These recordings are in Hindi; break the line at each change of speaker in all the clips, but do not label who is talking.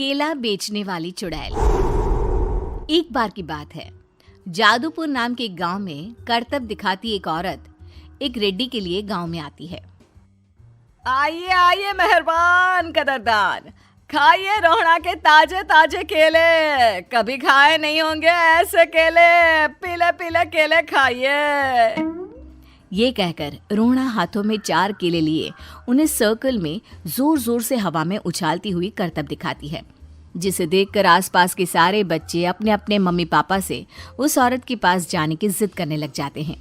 केला बेचने वाली चुड़ैल। एक बार की बात है, जादूपुर नाम के गांव में करतब दिखाती एक औरत एक रेड्डी के लिए गांव में आती है।
आइए आइए मेहरबान कदरदान, खाइए रोहड़ा के ताजे ताजे केले। कभी खाए नहीं होंगे ऐसे केले, पीले पीले केले खाइए।
ये कहकर रोहड़ा हाथों में 4 केले लिए उन्हें सर्कल में जोर जोर से हवा में उछालती हुई करतब दिखाती है, जिसे देखकर आसपास के सारे बच्चे अपने अपने मम्मी पापा से उस औरत के पास जाने की जिद करने लग जाते हैं।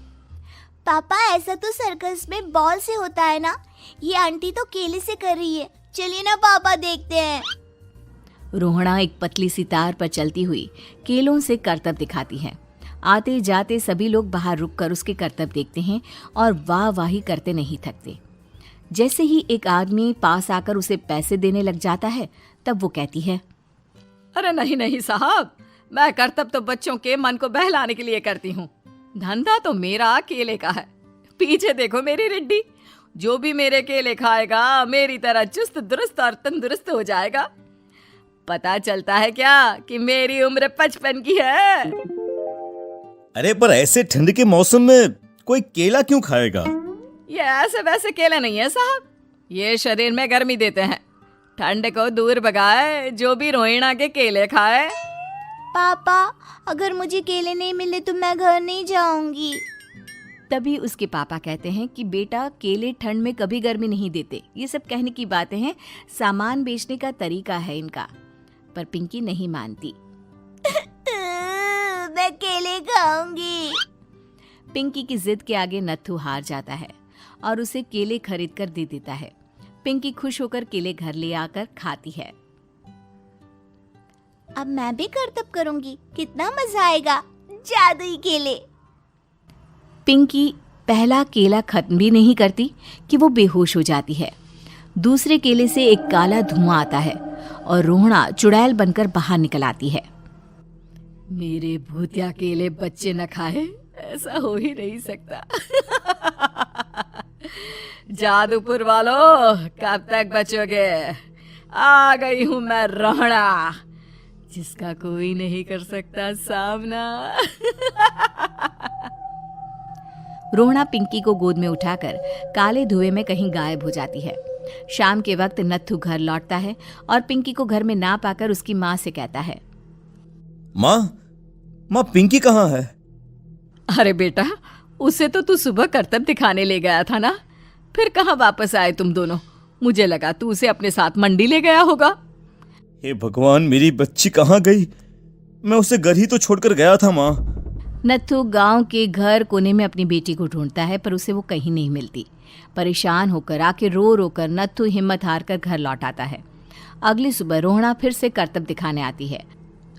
पापा, ऐसा तो सर्कस में बॉल से होता है ना, ये आंटी तो केले से कर रही है। चलिए ना पापा, देखते हैं।
रोहड़ा एक पतली सी तार पर चलती हुई केलों से करतब दिखाती है। आते जाते सभी लोग बाहर रुककर उसके करतब देखते हैं और वाह वाही करते नहीं थकते। जैसे ही एक आदमी पास आकर उसे पैसे देने लग जाता है, तब वो कहती है,
अरे नहीं नहीं साहब, मैं करतब तो बच्चों के मन को बहलाने के लिए करती हूँ। धंधा तो मेरा केले का है। पीछे देखो मेरी रिड्डी, जो भी मेरे केले खाएगा मेरी तरह चुस्त दुरुस्त और तंदुरुस्त हो जाएगा। पता चलता है क्या कि मेरी उम्र 55 की है।
अरे पर ऐसे ठंड के मौसम में कोई केला क्यों खाएगा?
ये ऐसे वैसे केले नहीं है साहब, ये शरीर में गर्मी देते हैं, ठंड को दूर भगाए। जो भी रोहिणा के केले खाए।
पापा, अगर मुझे केले नहीं मिले तो मैं घर नहीं जाऊंगी।
तभी उसके पापा कहते हैं कि बेटा, केले ठंड में कभी गर्मी नहीं देते। ये सब कहने की बातें हैं, सामान बेचने का तरीका है इनका। पर पिंकी नहीं मानती।
मैं केले खाऊंगी।
पिंकी की जिद के आगे नत्थू हार जाता है और उसे केले खरीद कर दे देता है। पिंकी खुश होकर केले घर ले आकर खाती है।
अब मैं भी करतब करूंगी, कितना मजा आएगा। जादुई केले।
पिंकी पहला केला खत्म भी नहीं करती कि वो बेहोश हो जाती है। दूसरे केले से एक काला धुआं आता है और रोहड़ा चुड़ैल बनकर बाहर निकल आती है।
मेरे भूतिया केले बच्चे न खाए, ऐसा हो ही नहीं सकता। जादूपुर वालों, कब तक बचोगे? आ गई हूं मैं रोहड़ा, जिसका कोई नहीं कर सकता सामना।
रोहड़ा पिंकी को गोद में उठाकर काले धुएं में कहीं गायब हो जाती है। शाम के वक्त नत्थू घर लौटता है और पिंकी को घर में ना पाकर उसकी माँ से कहता है,
माँ पिंकी कहाँ है?
अरे बेटा, उसे तो तू सुबह करतब दिखाने ले गया था ना, फिर कहाँ वापस आए तुम दोनों? मुझे लगा तू उसे अपने साथ मंडी ले गया होगा।
हे भगवान, मेरी बच्ची कहाँ गई? मैं उसे घर ही तो छोड़कर गया था माँ।
नत्थू गांव के घर कोने में अपनी बेटी को ढूंढता है, पर उसे वो कहीं नहीं मिलती। परेशान होकर आके रो रो कर नत्थू हिम्मत हार कर घर लौट आता है। अगली सुबह रोहड़ा फिर से करतब दिखाने आती है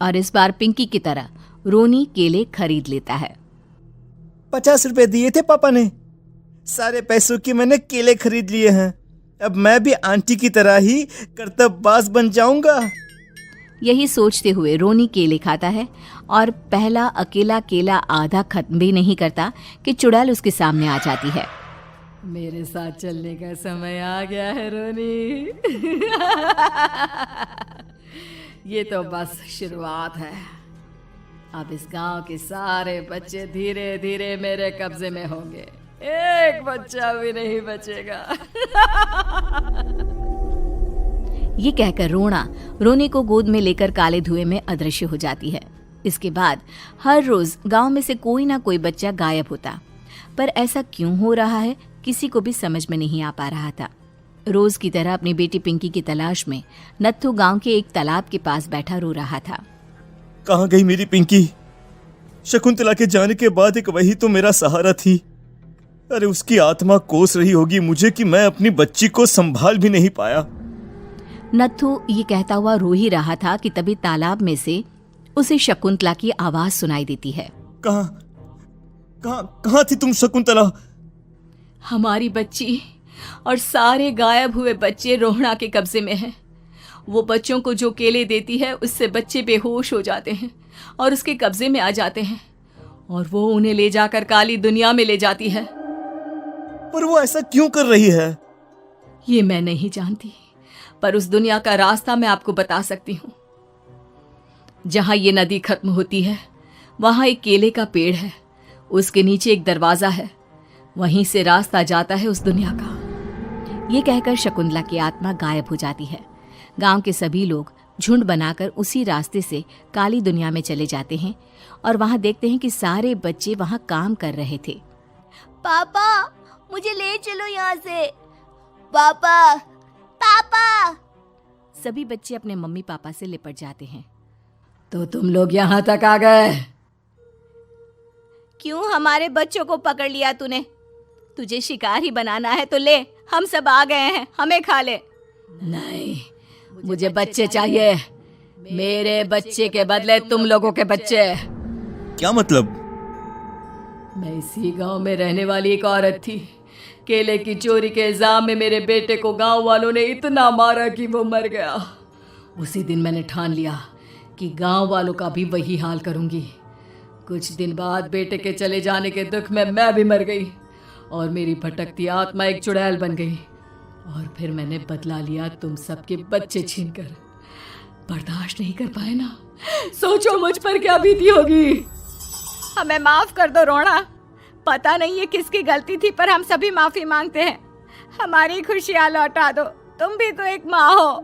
और इस बार पिंकी की तरह रोनी केले खरीद लेता है।
50 रुपए दिए थे पापा ने, सारे पैसों के मैंने केले खरीद लिए हैं। अब मैं भी आंटी की तरह ही करतबबाज बन जाऊंगा।
यही सोचते हुए रोनी केले खाता है और पहला अकेला केला आधा खत्म भी नहीं करता कि चुड़ैल उसके सामने आ जाती है।
मेरे साथ चलने का समय आ गया है रोनी। ये तो बस शुरुआत है। अब इस गांव के सारे बच्चे धीरे धीरे मेरे कब्जे में होंगे, एक बच्चा भी नहीं बचेगा।
ये कहकर रोना रोनी को गोद में लेकर काले धुएं में अदृश्य हो जाती है। इसके बाद हर रोज गांव में से कोई ना कोई बच्चा गायब होता, पर ऐसा क्यों हो रहा है किसी को भी समझ में नहीं आ पा रहा था। रोज की तरह अपनी बेटी पिंकी की तलाश में नत्थू गांव के एक तालाब के पास बैठा रो रहा था।
कहाँ गई मेरी पिंकी? शकुंतला के जाने के बाद एक वही तो मेरा सहारा थी। अरे उसकी आत्मा कोस रही होगी मुझे कि मैं अपनी बच्ची को संभाल भी नहीं पाया।
नत्थू ये कहता हुआ रो ही रहा था कि तभी तालाब में से उसे शकुंतला की आवाज सुनाई देती है।
कहाँ थी तुम शकुंतला?
हमारी बच्ची और सारे गायब हुए बच्चे रोहड़ा के कब्जे में हैं। वो बच्चों को जो केले देती है उससे बच्चे बेहोश हो जाते हैं और उसके कब्जे में आ जाते हैं और वो उन्हें ले जाकर काली दुनिया में ले जाती है।
पर वो ऐसा क्यों कर रही है?
ये मैं नहीं जानती, पर उस दुनिया का रास्ता मैं आपको बता सकती हूँ। जहां ये नदी खत्म होती है वहां एक केले का पेड़ है, उसके नीचे एक दरवाजा है, वहीं से रास्ता जाता है उस दुनिया का।
ये कहकर शकुंतला की आत्मा गायब हो जाती है। गांव के सभी लोग झुंड बनाकर उसी रास्ते से काली दुनिया में चले जाते हैं और वहां देखते हैं कि सारे बच्चे वहां काम कर रहे थे।
पापा मुझे ले चलो यहाँ से। पापा पापा।
सभी बच्चे अपने मम्मी पापा से लिपट जाते हैं।
तो तुम लोग यहाँ तक आ गए?
क्यों हमारे बच्चों को पकड़ लिया तूने? तुझे शिकार ही बनाना है तो ले, हम सब आ गए हैं, हमें खा ले।
नहीं, मुझे बच्चे चाहिए। मेरे बच्चे के बदले तुम लोगों के बच्चे।
क्या मतलब?
मैं इसी गांव में रहने वाली एक औरत थी। केले की चोरी के इल्जाम में मेरे बेटे को गांव वालों ने इतना मारा कि वो मर गया। उसी दिन मैंने ठान लिया कि गांव वालों का भी वही हाल करूंगी। कुछ दिन बाद बेटे के चले जाने के दुख में मैं भी मर गई और मेरी भटकती आत्मा एक चुड़ैल बन गई। और फिर मैंने बदला लिया तुम सबके बच्चे छीनकर। बर्दाश्त नहीं कर पाए ना, सोचो मुझ पर क्या बीती होगी।
हमें माफ कर दो रोना, पता नहीं ये किसकी गलती थी पर हम सभी माफी मांगते हैं। हमारी खुशियां लौटा दो, तुम भी तो एक माँ हो।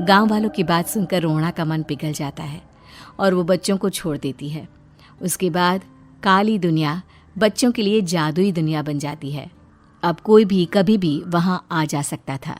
गांव वालों की बात सुनकर रोना का मन पिघल जाता है और वो बच्चों को छोड़ देती है। उसके बाद काली दुनिया बच्चों के लिए जादुई दुनिया बन जाती है। अब कोई भी कभी भी वहां आ जा सकता था।